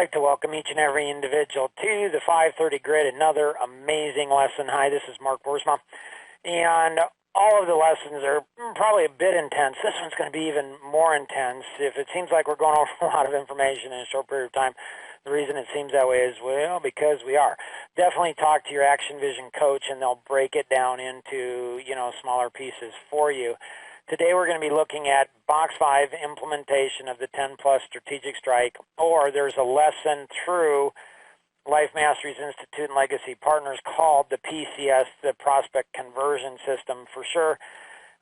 like to welcome each and every individual to the 530 Grid, another amazing lesson. Hi, this is Mark Boersma, and all of the lessons are probably a bit intense. This one's going to be even more intense. If it seems like we're going over a lot of information in a short period of time, the reason it seems that way is, well, because we are. Definitely talk to your Action Vision coach, and they'll break it down into, smaller pieces for you. Today we're going to be looking at Box 5 implementation of the 10-plus strategic strike, or there's a lesson through Life Masteries Institute and Legacy Partners called the PCS, the Prospect Conversion System. For sure,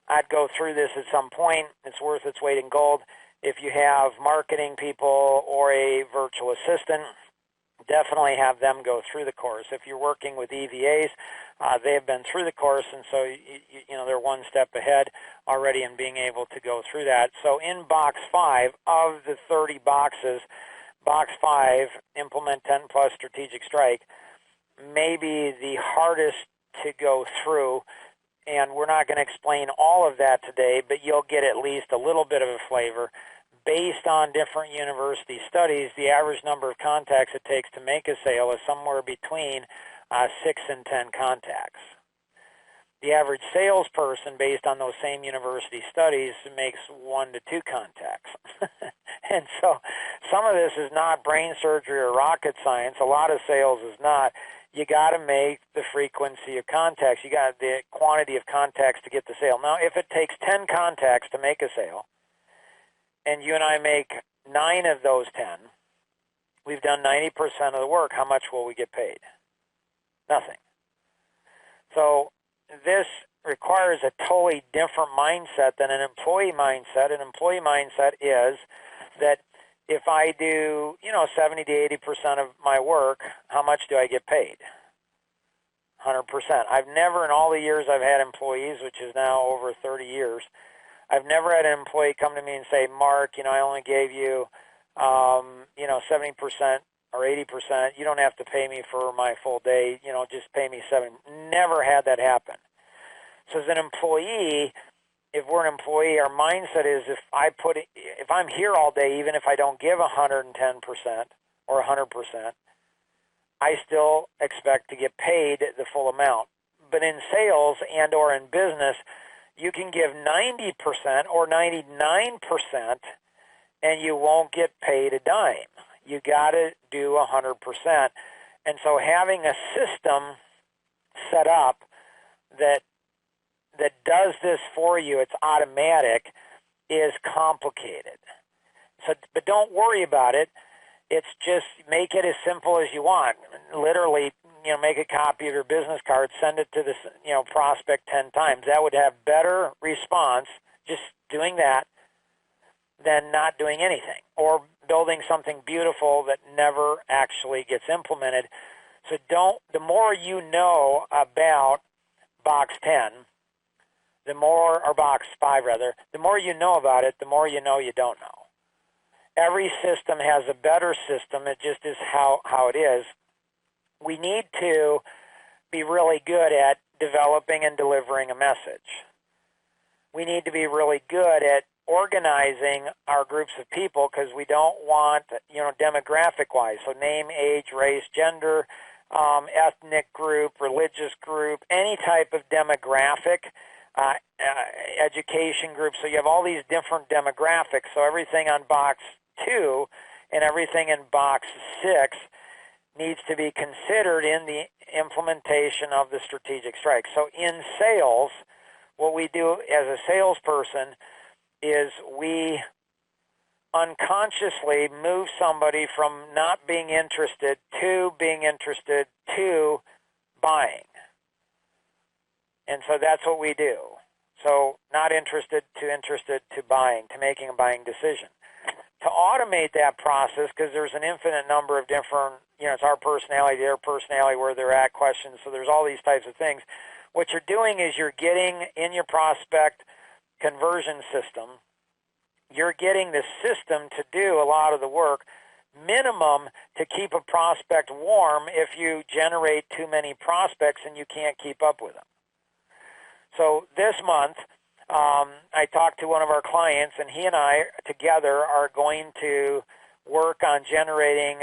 I'd go through this at some point. It's worth its weight in gold. If you have marketing people or a virtual assistant, definitely have them go through the course. If you're working with EVAs, they have been through the course, and so they're one step ahead already in being able to go through that. So in Box 5, of the 30 boxes, Box 5, Implement 10-Plus Strategic Strike, may be the hardest to go through, and we're not going to explain all of that today, but you'll get at least a little bit of a flavor. Based on different university studies, the average number of contacts it takes to make a sale is somewhere between 6 and 10 contacts. The average salesperson, based on those same university studies, makes 1 to 2 contacts. And so some of this is not brain surgery or rocket science. A lot of sales is not. You got to make the frequency of contacts. You got the quantity of contacts to get the sale. Now, if it takes 10 contacts to make a sale, and you and I make 9 of those 10, we've done 90% of the work. How much will we get paid? Nothing. So this requires a totally different mindset than an employee mindset. An employee mindset is that if I do, 70 to 80% of my work, how much do I get paid? 100%. I've never, in all the years I've had employees, which is now over 30 years, I've never had an employee come to me and say, Mark, I only gave you, 70% or 80%. You don't have to pay me for my full day. Just pay me 70. Never had that happen. So as an employee, if we're an employee, our mindset is if I'm here all day, even if I don't give 110% or 100%, I still expect to get paid the full amount. But in sales and or in business, you can give 90% or 99% and you won't get paid a dime. You got to do 100%. And so having a system set up that does this for you, it's automatic, is complicated. So, but don't worry about it. It's just make it as simple as you want. Literally, make a copy of your business card, send it to the prospect 10 times. That would have better response just doing that than not doing anything or building something beautiful that never actually gets implemented. So the more you know about Box 10, or Box 5 rather, the more you know about it, the more you know you don't know. Every system has a better system. It just is how it is. We need to be really good at developing and delivering a message. We need to be really good at organizing our groups of people because we don't want, demographic-wise. So name, age, race, gender, ethnic group, religious group, any type of demographic, education group. So you have all these different demographics. So everything on Box 2 and everything in Box 6 needs to be considered in the implementation of the strategic strike. So in sales, what we do as a salesperson is we unconsciously move somebody from not being interested to being interested to buying. And so that's what we do. So not interested to buying, to making a buying decision. To automate that process, because there's an infinite number of different, it's our personality, their personality, where they're at questions. So there's all these types of things. What you're doing is you're getting in your prospect conversion system, you're getting the system to do a lot of the work, minimum to keep a prospect warm if you generate too many prospects and you can't keep up with them. So this month, I talked to one of our clients, and he and I together are going to work on generating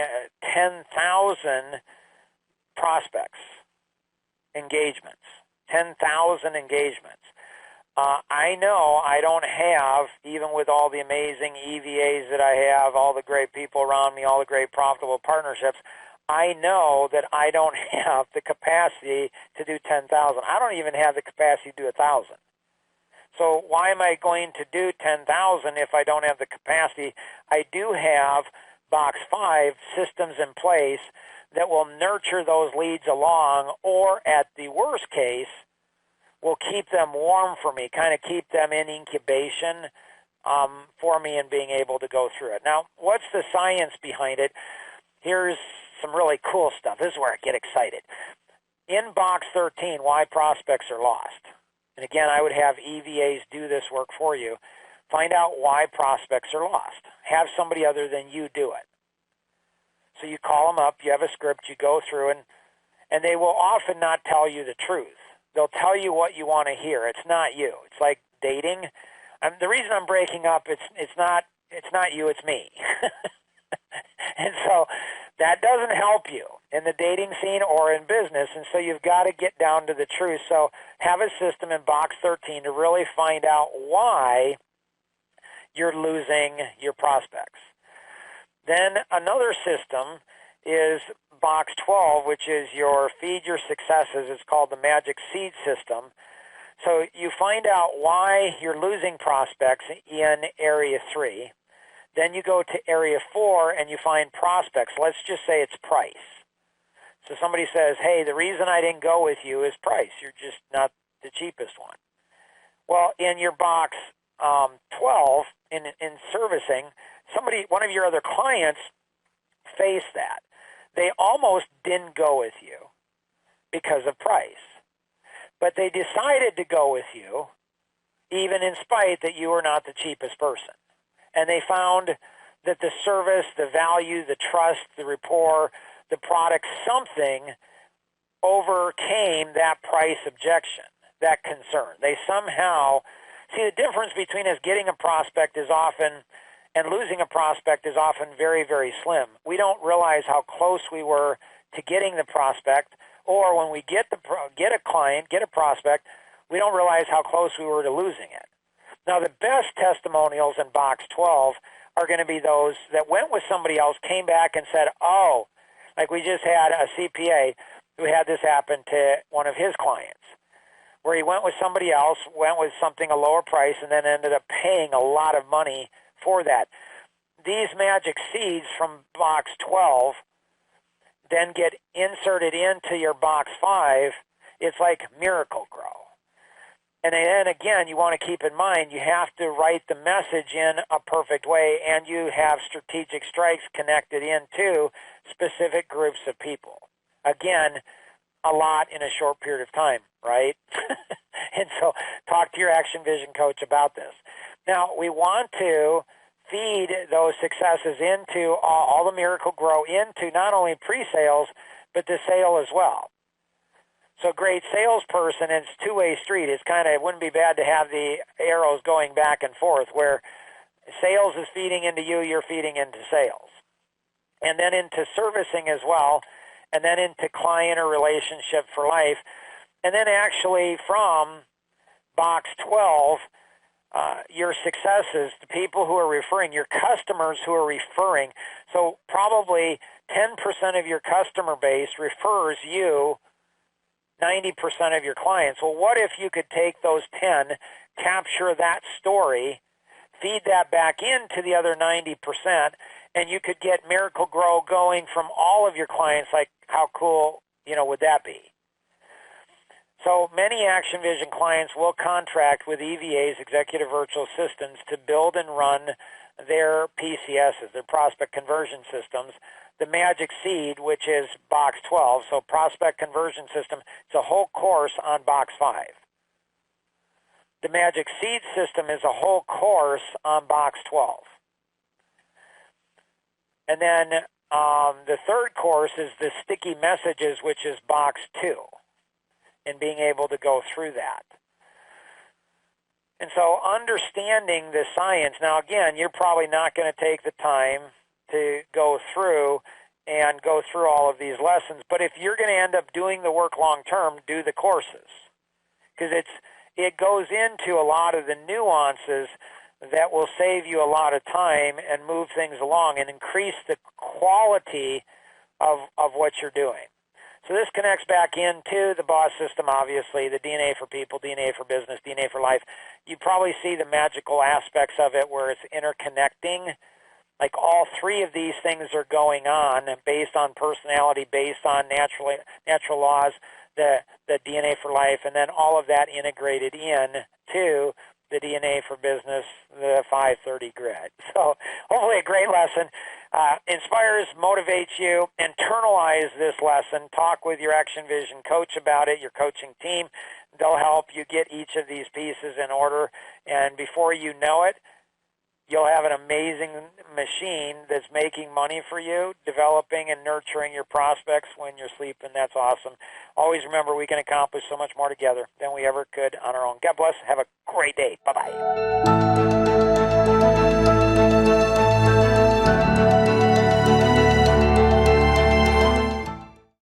10,000 prospects, engagements, 10,000 engagements. I know I don't have, even with all the amazing EVAs that I have, all the great people around me, all the great profitable partnerships, I know that I don't have the capacity to do 10,000. I don't even have the capacity to do 1,000. So why am I going to do 10,000 if I don't have the capacity? I do have Box 5 systems in place that will nurture those leads along, or at the worst case, will keep them warm for me, kind of keep them in incubation for me and being able to go through it. Now, what's the science behind it? Here's some really cool stuff. This is where I get excited. In Box 13, why prospects are lost. And again, I would have EVAs do this work for you. Find out why prospects are lost. Have somebody other than you do it. So you call them up, you have a script, you go through, and they will often not tell you the truth. They'll tell you what you want to hear. It's not you. It's like dating. The reason I'm breaking up, it's not you, it's me. And so that doesn't help you in the dating scene or in business, and so you've got to get down to the truth. So have a system in Box 13 to really find out why you're losing your prospects. Then another system is Box 12, which is your Feed Your Successes. It's called the Magic Seed System. So you find out why you're losing prospects in Area 3. Then you go to Area 4 and you find prospects. Let's just say it's price. So somebody says, hey, the reason I didn't go with you is price. You're just not the cheapest one. Well, in your Box 12, in servicing, one of your other clients faced that. They almost didn't go with you because of price. But they decided to go with you even in spite that you were not the cheapest person. And they found that the service, the value, the trust, the rapport, the product, something overcame that price objection, that concern. They somehow, see, the difference between us getting a prospect is often, and losing a prospect is often very, very slim. We don't realize how close we were to getting the prospect, or when we get a client, get a prospect, we don't realize how close we were to losing it. Now, the best testimonials in Box 12 are going to be those that went with somebody else, came back and said, oh, like we just had a CPA who had this happen to one of his clients, where he went with somebody else, went with something a lower price, and then ended up paying a lot of money for that. These magic seeds from Box 12 then get inserted into your Box 5. It's like Miracle-Gro. And then again, you want to keep in mind, you have to write the message in a perfect way, and you have strategic strikes connected into specific groups of people. Again, a lot in a short period of time, right? And so talk to your Action Vision coach about this. Now, we want to feed those successes into all the Miracle-Gro into not only pre-sales, but the sale as well. So great salesperson, and it's two-way street. It wouldn't be bad to have the arrows going back and forth where sales is feeding into you, you're feeding into sales. And then into servicing as well, and then into client or relationship for life. And then actually from Box 12, your successes, the people who are referring, your customers who are referring. So probably 10% of your customer base refers you 90% of your clients. Well, what if you could take those 10, capture that story, feed that back into the other 90%, and you could get Miracle-Gro going from all of your clients? Like, how cool, would that be? So many Action Vision clients will contract with EVAs, Executive Virtual Assistants, to build and run their PCSs, their Prospect Conversion Systems. The Magic Seed, which is Box 12, so Prospect Conversion System, it's a whole course on Box 5. The Magic Seed System is a whole course on Box 12. And then the third course is the Sticky Messages, which is Box 2, and being able to go through that. And so understanding the science, now again, you're probably not going to take the time to go through all of these lessons. But if you're going to end up doing the work long term, do the courses, because it goes into a lot of the nuances that will save you a lot of time and move things along and increase the quality of what you're doing. So this connects back into the BOSS system, obviously, the DNA for people, DNA for business, DNA for life. You probably see the magical aspects of it where it's interconnecting. Like all three of these things are going on based on personality, based on natural laws, the DNA for life, and then all of that integrated in to the DNA for business, the 530 grid. So hopefully a great lesson. Inspires, motivates you. Internalize this lesson. Talk with your Action Vision coach about it, your coaching team. They'll help you get each of these pieces in order. And before you know it, you'll have an amazing machine that's making money for you, developing and nurturing your prospects when you're sleeping. That's awesome. Always remember, we can accomplish so much more together than we ever could on our own. God bless. Have a great day. Bye-bye.